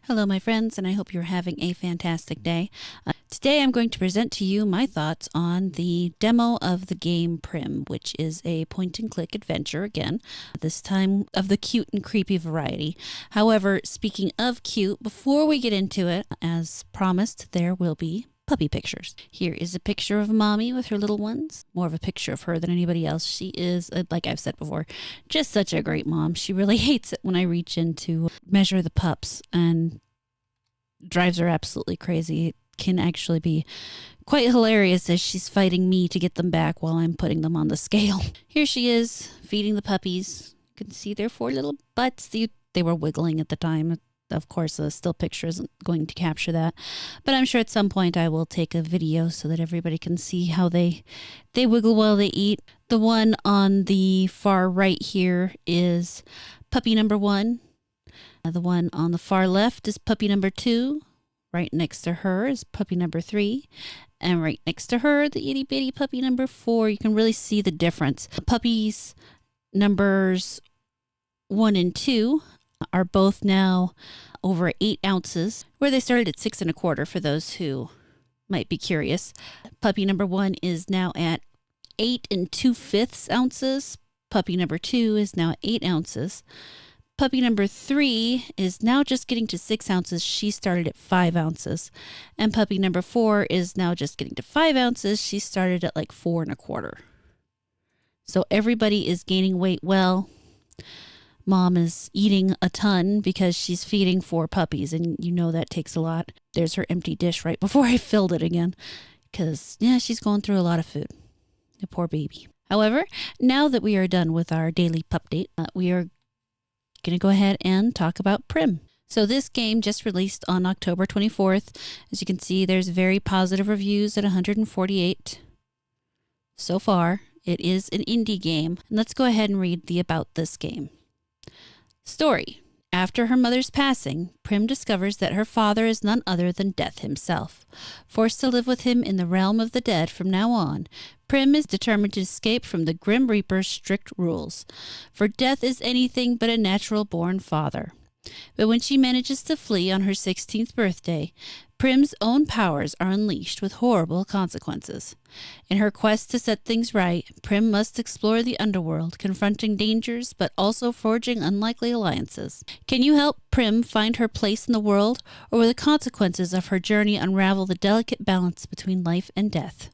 Hello, my friends, and I hope you're having a fantastic day. Today I'm going to present to you my thoughts on the demo of the game Prim, which is a point-and-click adventure again, this time of the cute and creepy variety. However, speaking of cute, before we get into it, as promised, there will be puppy pictures. Here is a picture of Mommy with her little ones. More of a picture of her than anybody else. She is, like I've said before, just such a great mom. She really hates it when I reach in to measure the pups and drives her absolutely crazy. It can actually be quite hilarious as she's fighting me to get them back while I'm putting them on the scale. Here she is feeding the puppies. You can see their four little butts. They were wiggling at the time. Of course, a still picture isn't going to capture that, but I'm sure at some point I will take a video so that everybody can see how they wiggle while they eat. The one on the far right here is puppy number 1. The one on the far left is puppy number 2. Right next to her is puppy number 3. And right next to her, the itty bitty puppy number 4. You can really see the difference. Puppies numbers 1 and 2 are both now over 8 ounces, where they started at 6 1/4 for those who might be curious. Puppy number 1 is now at 8 2/5 ounces. Puppy number 2 is now at 8 ounces. Puppy number 3 is now just getting to 6 ounces. She started at 5 ounces. And puppy number 4 is now just getting to 5 ounces. She started at like 4 1/4. So everybody is gaining weight well. Mom is eating a ton because she's feeding 4 puppies, and you know that takes a lot. There's her empty dish right before I filled it again because, yeah, she's going through a lot of food. The poor baby. However, now that we are done with our daily pup date, we are going to go ahead and talk about Prim. So this game just released on October 24th. As you can see, there's very positive reviews at 148 so far. It is an indie game. And let's go ahead and read the about this game. Story. After her mother's passing, Prim discovers that her father is none other than Death himself. Forced to live with him in the realm of the dead from now on, Prim is determined to escape from the Grim Reaper's strict rules, for Death is anything but a natural-born father. But when she manages to flee on her 16th birthday, Prim's own powers are unleashed with horrible consequences. In her quest to set things right, Prim must explore the underworld, confronting dangers but also forging unlikely alliances. Can you help Prim find her place in the world, or will the consequences of her journey unravel the delicate balance between life and death?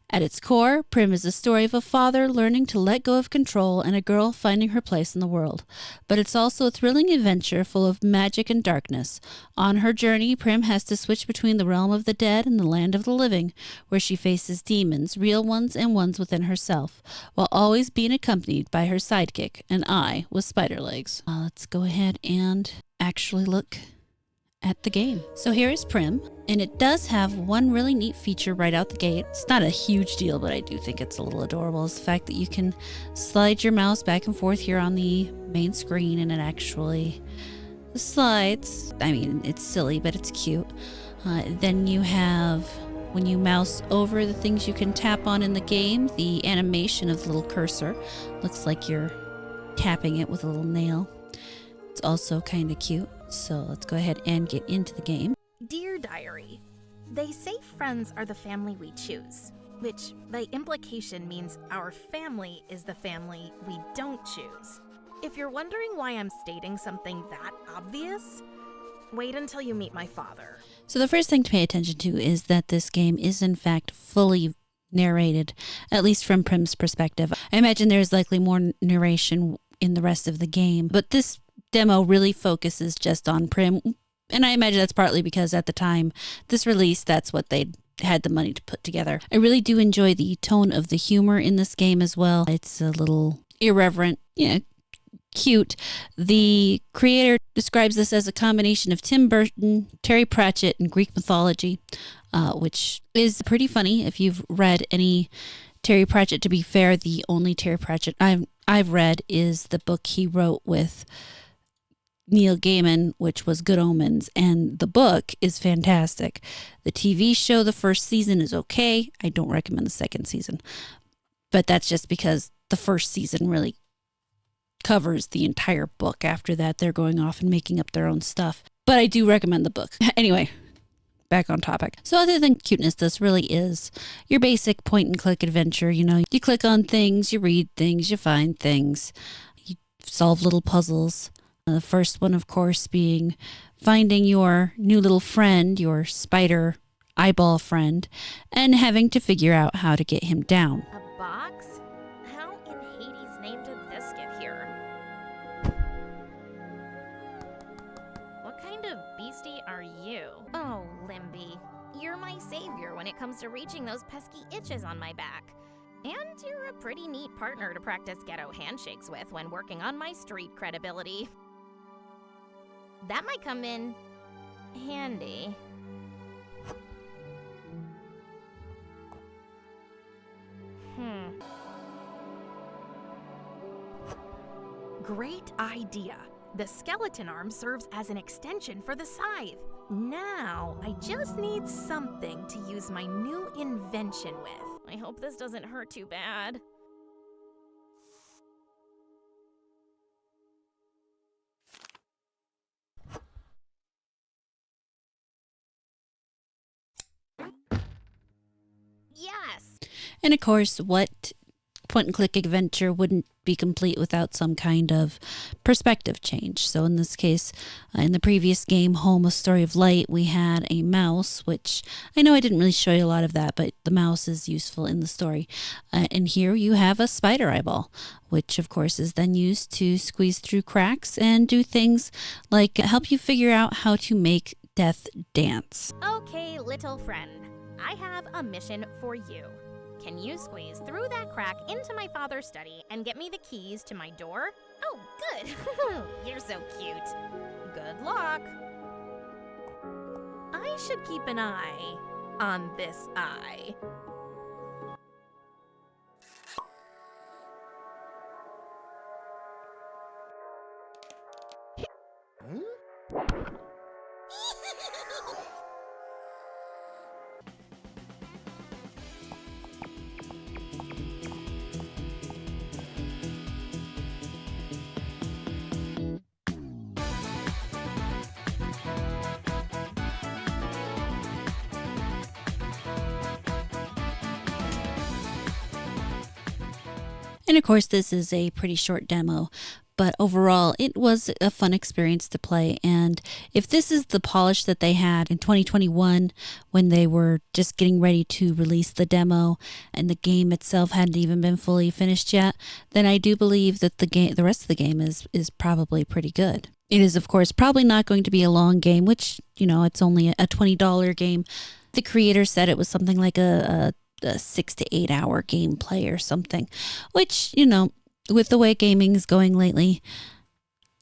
At its core, Prim is the story of a father learning to let go of control and a girl finding her place in the world. But it's also a thrilling adventure full of magic and darkness. On her journey, Prim has to switch between the realm of the dead and the land of the living, where she faces demons, real ones and ones within herself, while always being accompanied by her sidekick, an eye with spider legs. Let's go ahead and actually look at the game. So here is Prim, and it does have one really neat feature right out the gate. It's not a huge deal, but I do think it's a little adorable. Is the fact that you can slide your mouse back and forth here on the main screen, and it actually slides. I mean, it's silly, but it's cute. Then you have, when you mouse over the things you can tap on in the game, the animation of the little cursor looks like you're tapping it with a little nail. It's also kind of cute. So let's go ahead and get into the game. Dear Diary, they say friends are the family we choose, which by implication means our family is the family we don't choose. If you're wondering why I'm stating something that obvious, wait until you meet my father. So the first thing to pay attention to is that this game is in fact fully narrated, at least from Prim's perspective. I imagine there's likely more narration in the rest of the game, but this demo really focuses just on Prim, and I imagine that's partly because at the time this release, that's what they had the money to put together. I really do enjoy the tone of the humor in this game as well. It's a little irreverent, cute. The creator describes this as a combination of Tim Burton, Terry Pratchett, and Greek mythology, which is pretty funny if you've read any Terry Pratchett. To be fair, the only Terry Pratchett I've read is the book he wrote with Neil Gaiman, which was Good Omens, and the book is fantastic. The TV show, the first season, is okay. I don't recommend the second season, but that's just because the first season really covers the entire book. After that, they're going off and making up their own stuff. but I do recommend the book. Anyway, back on topic. So other than cuteness, this really is your basic point and click adventure. You know, you click on things, you read things, you find things, you solve little puzzles. The first one, of course, being finding your new little friend, your spider eyeball friend, and having to figure out how to get him down. A box? How in Hades' name did this get here? What kind of beastie are you? Oh, Limby. You're my savior when it comes to reaching those pesky itches on my back. And you're a pretty neat partner to practice ghetto handshakes with when working on my street credibility. That might come in handy. Great idea. The skeleton arm serves as an extension for the scythe. Now, I just need something to use my new invention with. I hope this doesn't hurt too bad. Yes! And of course, what point and click adventure wouldn't be complete without some kind of perspective change. So in this case, in the previous game, Home, A Story of Light, we had a mouse, which I know I didn't really show you a lot of that, but the mouse is useful in the story. And here you have a spider eyeball, which of course is then used to squeeze through cracks and do things like help you figure out how to make death dance. Okay, little friend, I have a mission for you. Can you squeeze through that crack into my father's study and get me the keys to my door? Oh, good. You're so cute. Good luck. I should keep an eye on this eye. And of course, this is a pretty short demo, but overall, it was a fun experience to play. And if this is the polish that they had in 2021, when they were just getting ready to release the demo and the game itself hadn't even been fully finished yet, then I do believe that the rest of the game is probably pretty good. It is, of course, probably not going to be a long game, which, you know, it's only a $20 game. The creator said it was something like a 6 to 8 hour gameplay or something, which, you know, with the way gaming is going lately,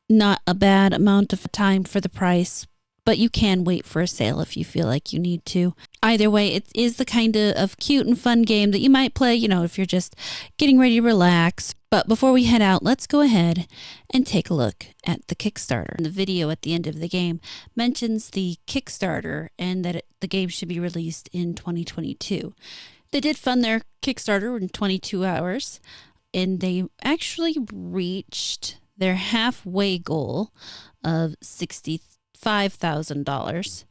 not a bad amount of time for the price, but you can wait for a sale if you feel like you need to. Either way, it is the kind of cute and fun game that you might play, you know, if you're just getting ready to relax. But before we head out, let's go ahead and take a look at the Kickstarter. The video at the end of the game mentions the Kickstarter and that the game should be released in 2022. They did fund their Kickstarter in 22 hours, and they actually reached their halfway goal of $65,000.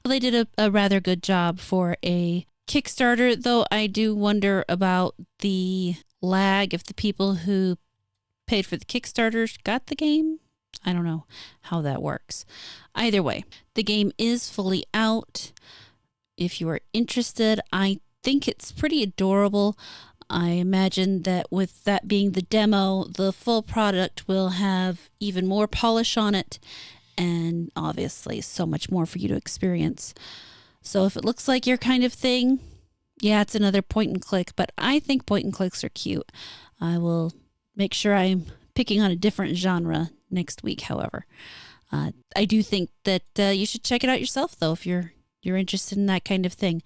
They did a rather good job for a Kickstarter, though I do wonder about the lag if the people who paid for the Kickstarter got the game. I don't know how that works. Either way, the game is fully out. If you are interested, I think it's pretty adorable. I imagine that with that being the demo, the full product will have even more polish on it and obviously so much more for you to experience. So if it looks like your kind of thing, yeah, it's another point and click, but I think point and clicks are cute. I will make sure I'm picking on a different genre next week, however. I do think that you should check it out yourself, though, if you're interested in that kind of thing.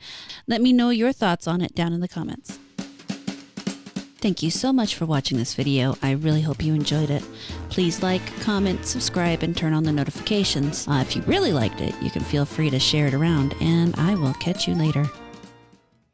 Let me know your thoughts on it down in the comments. Thank you so much for watching this video. I really hope you enjoyed it. Please like, comment, subscribe, and turn on the notifications. If you really liked it, you can feel free to share it around, and I will catch you later.